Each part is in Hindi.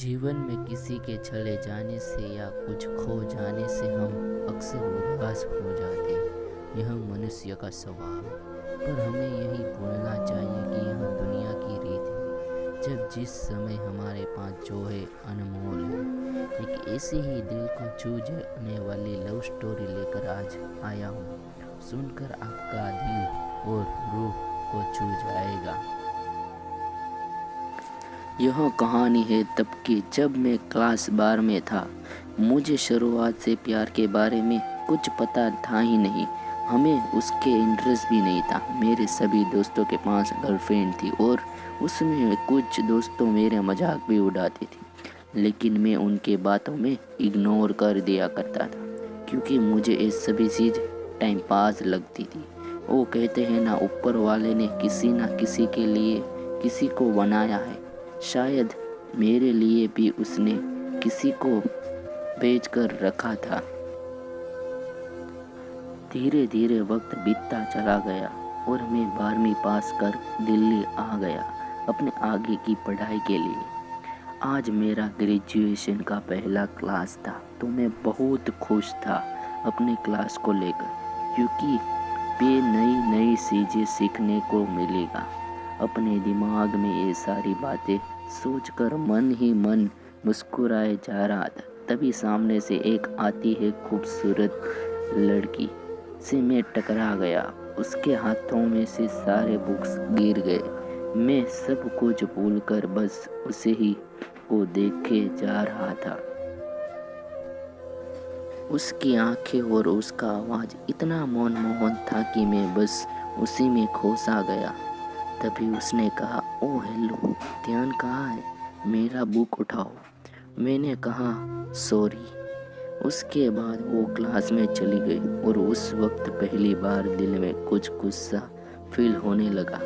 जीवन में किसी के चले जाने से या कुछ खो जाने से हम अक्सर उदास हो जाते हैं। यह मनुष्य का स्वभाव है, पर हमें यही भूलना चाहिए कि यह दुनिया की रीत है। जब जिस समय हमारे पास जो है अनमोल है। एक ऐसी ही दिल को छू जाने वाली लव स्टोरी लेकर आज आया हूँ। सुनकर आपका दिल और रूह को छू जाएगा। यह कहानी है तब की, जब मैं क्लास 12 में था। मुझे शुरुआत से प्यार के बारे में कुछ पता था ही नहीं। हमें उसके इंटरेस्ट भी नहीं था। मेरे सभी दोस्तों के पास गर्लफ्रेंड थी और उसमें कुछ दोस्तों मेरे मजाक भी उड़ाते थे, लेकिन मैं उनके बातों में इग्नोर कर दिया करता था, क्योंकि मुझे ये सभी चीज़ टाइम पास लगती थी। वो कहते हैं ना, ऊपर वाले ने किसी ना किसी के लिए किसी को बनाया है। शायद मेरे लिए भी उसने किसी को भेज कर रखा था। धीरे धीरे वक्त बीतता चला गया और मैं 12वीं पास कर दिल्ली आ गया अपने आगे की पढ़ाई के लिए। आज मेरा ग्रेजुएशन का पहला क्लास था, तो मैं बहुत खुश था अपने क्लास को लेकर, क्योंकि ये नई नई चीज़ें सीखने को मिलेगा। अपने दिमाग में ये सारी बातें सोचकर मन ही मन मुस्कुराए जा रहा था। तभी सामने से एक आती है खूबसूरत लड़की से मैं टकरा गया। उसके हाथों में से सारे बुक्स गिर गए। मैं सब कुछ भूलकर बस उसे ही को देखे जा रहा था। उसकी आंखें और उसका आवाज़ इतना मनमोहन था कि मैं बस उसी में खो सा गया। तभी उसने कहा, ओ हेलो, ध्यान कहाँ है? मेरा बुक उठाओ। मैंने कहा सॉरी। उसके बाद वो क्लास में चली गई और उस वक्त पहली बार दिल में कुछ गुस्सा फील होने लगा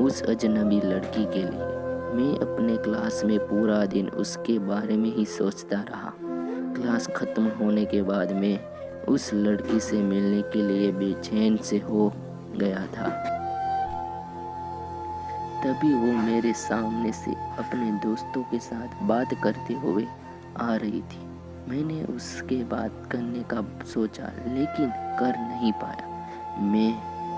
उस अजनबी लड़की के लिए। मैं अपने क्लास में पूरा दिन उसके बारे में ही सोचता रहा। क्लास खत्म होने के बाद मैं उस लड़की से मिलने के लिए बेचैन से हो गया था। तभी वो मेरे सामने से अपने दोस्तों के साथ बात करते हुए आ रही थी। मैंने उसके बात करने का सोचा, लेकिन कर नहीं पाया। मैं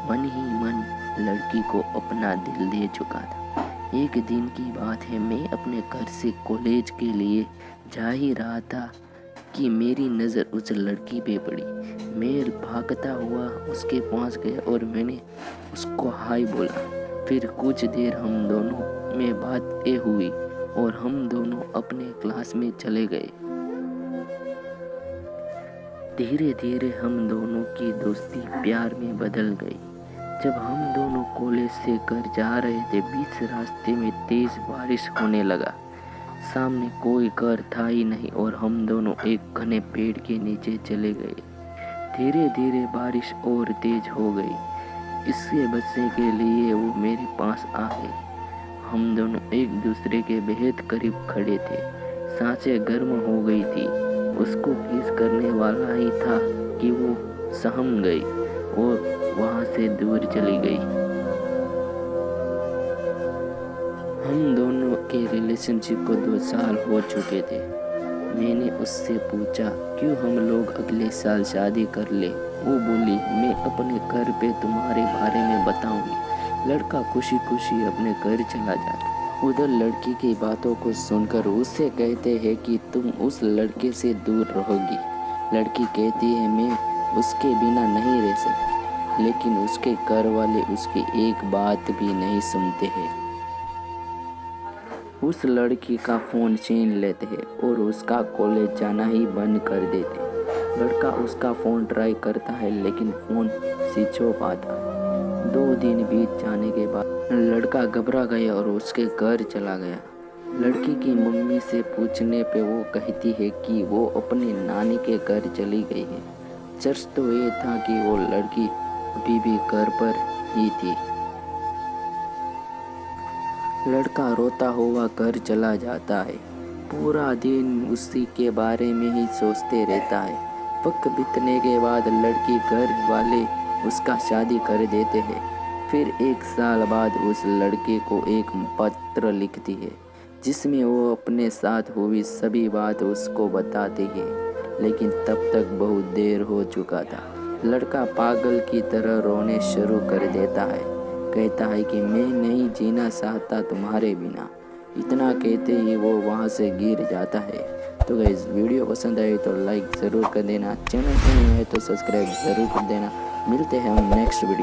मन ही मन लड़की को अपना दिल दे चुका था। एक दिन की बात है, मैं अपने घर से कॉलेज के लिए जा ही रहा था कि मेरी नज़र उस लड़की पे पड़ी। मैं भागता हुआ उसके पास गया और मैंने उसको हाय बोला। फिर कुछ देर हम दोनों में बातें हुई और हम दोनों अपने क्लास में चले गए। धीरे धीरे हम दोनों की दोस्ती प्यार में बदल गई। जब हम दोनों कॉलेज से घर जा रहे थे, बीच रास्ते में तेज बारिश होने लगा। सामने कोई घर था ही नहीं और हम दोनों एक घने पेड़ के नीचे चले गए। धीरे धीरे बारिश और तेज हो गई। इससे बचने के लिए वो मेरे पास आ गई। हम दोनों एक दूसरे के बेहद करीब खड़े थे। सांसें गर्म हो गई थी। उसको किस करने वाला ही था कि वो सहम गई और वहाँ से दूर चली गई। हम दोनों के रिलेशनशिप को 2 साल हो चुके थे। मैंने उससे पूछा, क्यों हम लोग अगले साल शादी कर ले? वो बोली, मैं अपने घर पे तुम्हारे बारे में बताऊंगी। लड़का खुशी खुशी अपने घर चला जाता। उधर लड़की की बातों को सुनकर उससे कहते हैं कि तुम उस लड़के से दूर रहोगी। लड़की कहती है, मैं उसके बिना नहीं रह सकती, लेकिन उसके घर वाले उसकी एक बात भी नहीं सुनते हैं। उस लड़की का फ़ोन छीन लेते हैं और उसका कॉलेज जाना ही बंद कर देते हैं। लड़का उसका फ़ोन ट्राई करता है, लेकिन फ़ोन स्विच ऑफ आता है। 2 दिन बीत जाने के बाद लड़का घबरा गया और उसके घर चला गया। लड़की की मम्मी से पूछने पे वो कहती है कि वो अपनी नानी के घर चली गई है। सच तो ये था कि वो लड़की अभी भी घर पर ही थी। लड़का रोता हुआ घर चला जाता है। पूरा दिन उसी के बारे में ही सोचते रहता है। वक्त बीतने के बाद लड़की घर वाले उसका शादी कर देते हैं। फिर 1 साल बाद उस लड़के को एक पत्र लिखती है। जिसमें वो अपने साथ हुई सभी बात उसको बताती है, लेकिन तब तक बहुत देर हो चुका था। लड़का पागल की तरह रोने शुरू कर देता है, कहता है कि मैं नहीं जीना चाहता तुम्हारे बिना। इतना कहते ही वो वहाँ से गिर जाता है। तो गाइस, वीडियो पसंद आए तो लाइक ज़रूर कर देना, चैनल पर नए है तो सब्सक्राइब ज़रूर कर देना। मिलते हैं हम नेक्स्ट वीडियो।